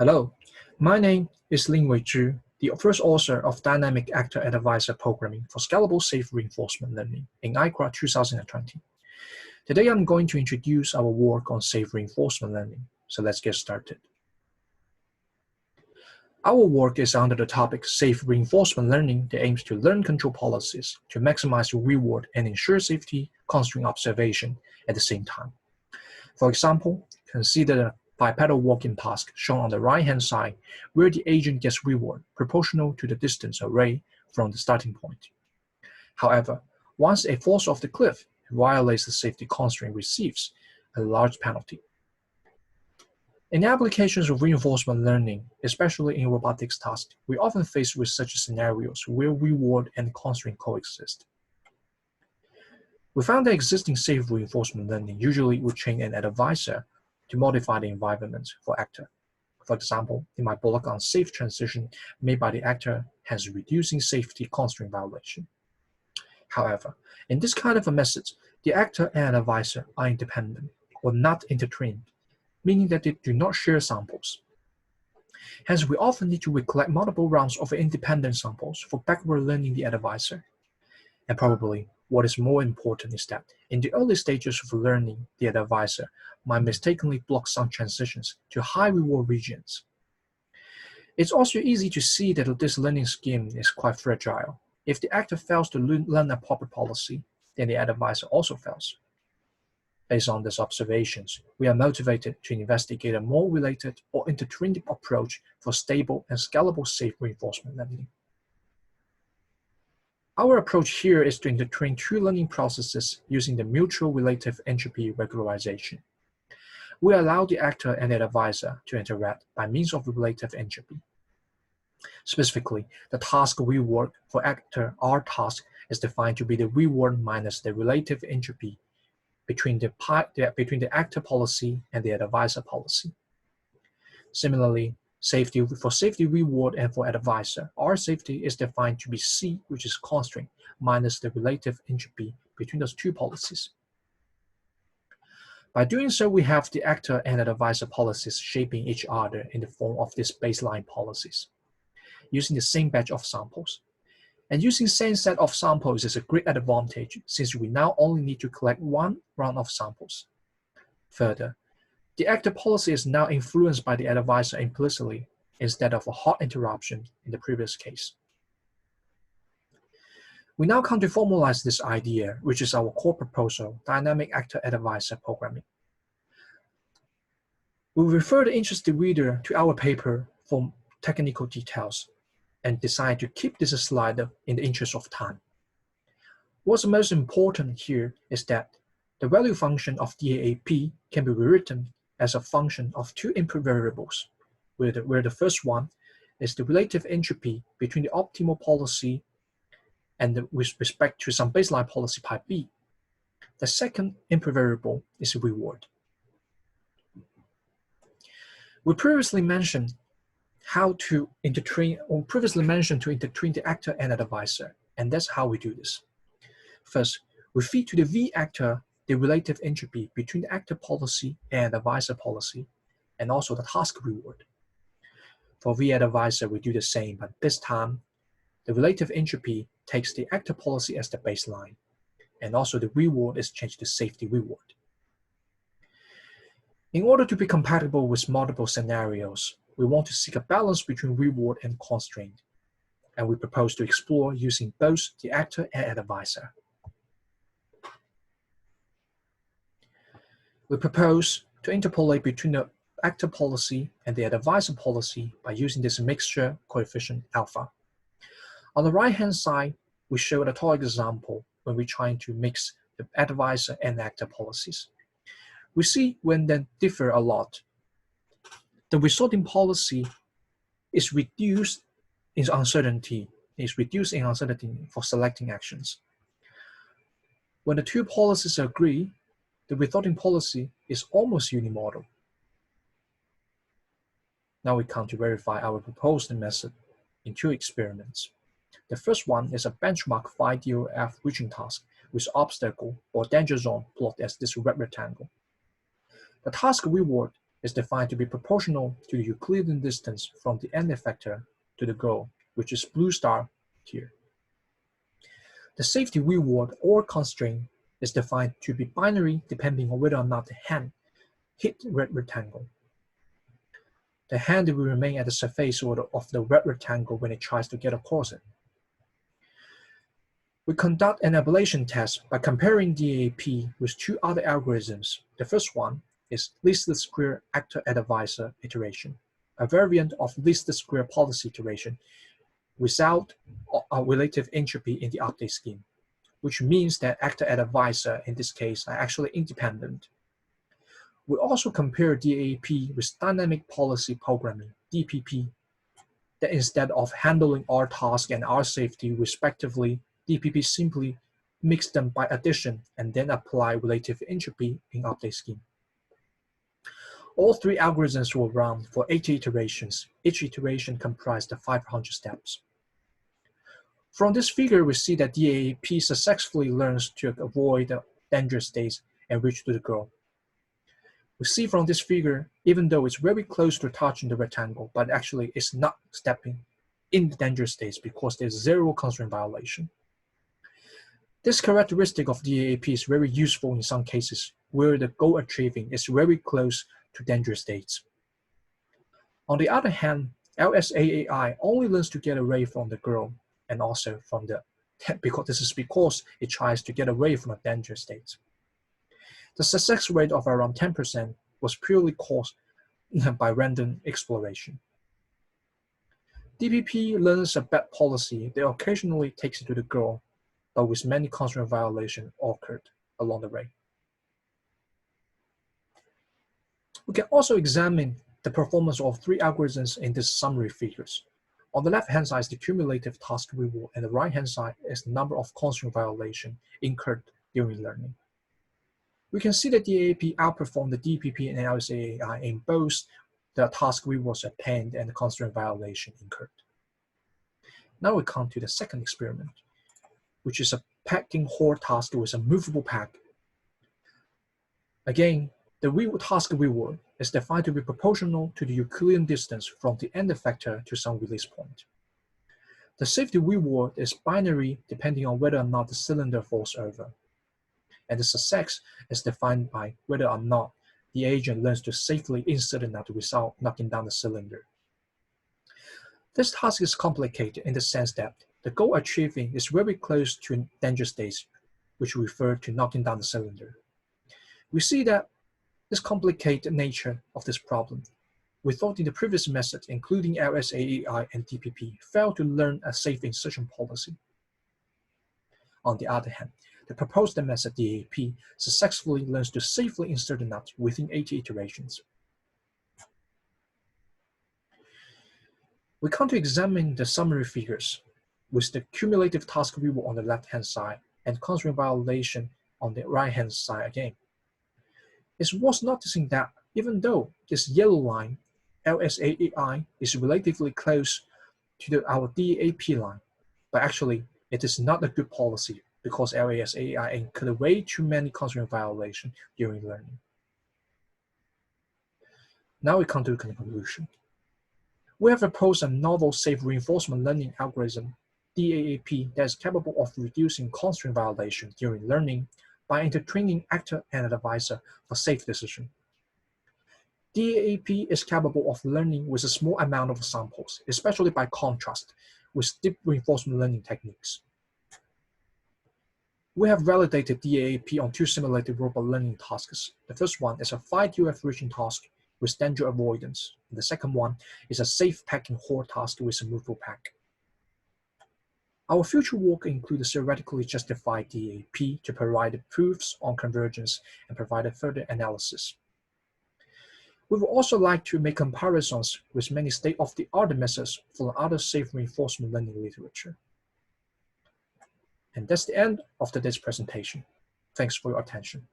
Hello, my name is Lingwei, the first author of Dynamic Actor Advisor Programming for Scalable Safe Reinforcement Learning in ICRA 2020. Today I'm going to introduce our work on safe reinforcement learning, so let's get started. Our work is under the topic Safe Reinforcement Learning that aims to learn control policies to maximize reward and ensure safety constraint observation at the same time. For example, consider the bipedal walking task shown on the right-hand side, where the agent gets reward proportional to the distance away from the starting point. However, once it falls off the cliff, it violates the safety constraint, receives a large penalty. In applications of reinforcement learning, especially in robotics tasks, we often face with such scenarios where reward and constraint coexist. We found that existing safe reinforcement learning usually would train an advisor to modify the environment for actor. For example, it might block unsafe transition made by the actor, hence reducing safety constraint violation. However, in this kind of a method, the actor and advisor are independent or not intertwined, meaning that they do not share samples. Hence, we often need to recollect multiple rounds of independent samples for backward learning the advisor. And probably, what is more important is that in the early stages of learning, the advisor might mistakenly block some transitions to high reward regions. It's also easy to see that this learning scheme is quite fragile. If the actor fails to learn a proper policy, then the advisor also fails. Based on these observations, we are motivated to investigate a more related or intertwined approach for stable and scalable safe reinforcement learning. Our approach here is to intertwine two learning processes using the mutual relative entropy regularization. We allow the actor and the advisor to interact by means of relative entropy. Specifically, the task reward for actor R task is defined to be the reward minus the relative entropy between the actor policy and the advisor policy. Similarly, for safety reward and for advisor, R safety is defined to be C, which is constraint, minus the relative entropy between those two policies. By doing so, we have the actor and advisor policies shaping each other in the form of these baseline policies, using the same batch of samples. And using the same set of samples is a great advantage since we now only need to collect one round of samples. Further, the actor policy is now influenced by the advisor implicitly instead of a hot interruption in the previous case. We now come to formalize this idea, which is our core proposal, Dynamic Actor Advisor Programming. We refer the interested reader to our paper for technical details and decide to keep this slide in the interest of time. What's most important here is that the value function of DAAP can be rewritten as a function of two input variables, where the first one is the relative entropy between the optimal policy and with respect to some baseline policy pi b. The second input variable is reward. We previously mentioned to intertwine the actor and advisor, and that's how we do this. First, we feed to the V actor the relative entropy between the actor policy and advisor policy, and also the task reward. For V advisor, we do the same, but this time, the relative entropy takes the actor policy as the baseline, and also the reward is changed to safety reward. In order to be compatible with multiple scenarios, we want to seek a balance between reward and constraint, and we propose to explore using both the actor and advisor. We propose to interpolate between the actor policy and the advisor policy by using this mixture coefficient alpha. On the right-hand side, we show a toy example when we're trying to mix the advisor and actor policies. We see when they differ a lot, the resulting policy is reduced in uncertainty for selecting actions. When the two policies agree, the resulting policy is almost unimodal. Now we come to verify our proposed method in two experiments. The first one is a benchmark 5DOF reaching task with obstacle or danger zone plotted as this red rectangle. The task reward is defined to be proportional to the Euclidean distance from the end effector to the goal, which is blue star here. The safety reward or constraint is defined to be binary depending on whether or not the hand hit the red rectangle. The hand will remain at the surface of the red rectangle when it tries to get across it. We conduct an ablation test by comparing DAAP with two other algorithms. The first one is least square actor advisor iteration, a variant of least square policy iteration without a relative entropy in the update scheme, which means that actor advisor in this case are actually independent. We also compare DAAP with dynamic policy programming, DPP, that instead of handling R task and R safety respectively, DPP simply mix them by addition and then apply relative entropy in update scheme. All three algorithms will run for 80 iterations. Each iteration comprised 500 steps. From this figure, we see that DAAP successfully learns to avoid the dangerous states and reach to the goal. We see from this figure, even though it's very close to touching the rectangle, but actually it's not stepping in the dangerous states because there's zero constraint violation. This characteristic of DAAP is very useful in some cases where the goal achieving is very close to dangerous states. On the other hand, LSAAI only learns to get away from the goal and also from the, because it tries to get away from a dangerous state. The success rate of around 10% was purely caused by random exploration. DPP learns a bad policy that occasionally takes it to the goal, but with many constraint violations occurred along the way. We can also examine the performance of three algorithms in these summary figures. On the left-hand side is the cumulative task reward, and the right-hand side is the number of constraint violations incurred during learning. We can see that DAAP outperformed the DPP and LSAAI in both the task rewards obtained and the constraint violation incurred. Now we come to the second experiment, which is a packing hoard task with a movable pack. Again, the task reward is defined to be proportional to the Euclidean distance from the end effector to some release point. The safety reward is binary depending on whether or not the cylinder falls over. And the success is defined by whether or not the agent learns to safely insert a nut without knocking down the cylinder. This task is complicated in the sense that the goal achieving is very close to danger states, which refer to knocking down the cylinder. We see that this complicated nature of this problem, we thought in the previous method, including LSAAI and DPP, failed to learn a safe insertion policy. On the other hand, the proposed method DAAP successfully learns to safely insert a nut within 80 iterations. We come to examine the summary figures with the cumulative task reward on the left-hand side and constraint violation on the right-hand side again. It's worth noticing that even though this yellow line, LSAAI, is relatively close to our DAAP line, but actually it is not a good policy because LSAAI incurred way too many constraint violations during learning. Now we come to the conclusion. We have proposed a novel safe reinforcement learning algorithm, DAAP, that is capable of reducing constraint violations during learning by intertwining actor and advisor for safe decision. DAAP is capable of learning with a small amount of samples, especially by contrast with deep reinforcement learning techniques. We have validated DAAP on two simulated robot learning tasks. The first one is a 5QF reaching task with danger avoidance. And the second one is a safe packing hoard task with a movable pack. Our future work includes theoretically justified DAAP to provide proofs on convergence and provide further analysis. We would also like to make comparisons with many state-of-the-art methods from other safe reinforcement learning literature. And that's the end of today's presentation. Thanks for your attention.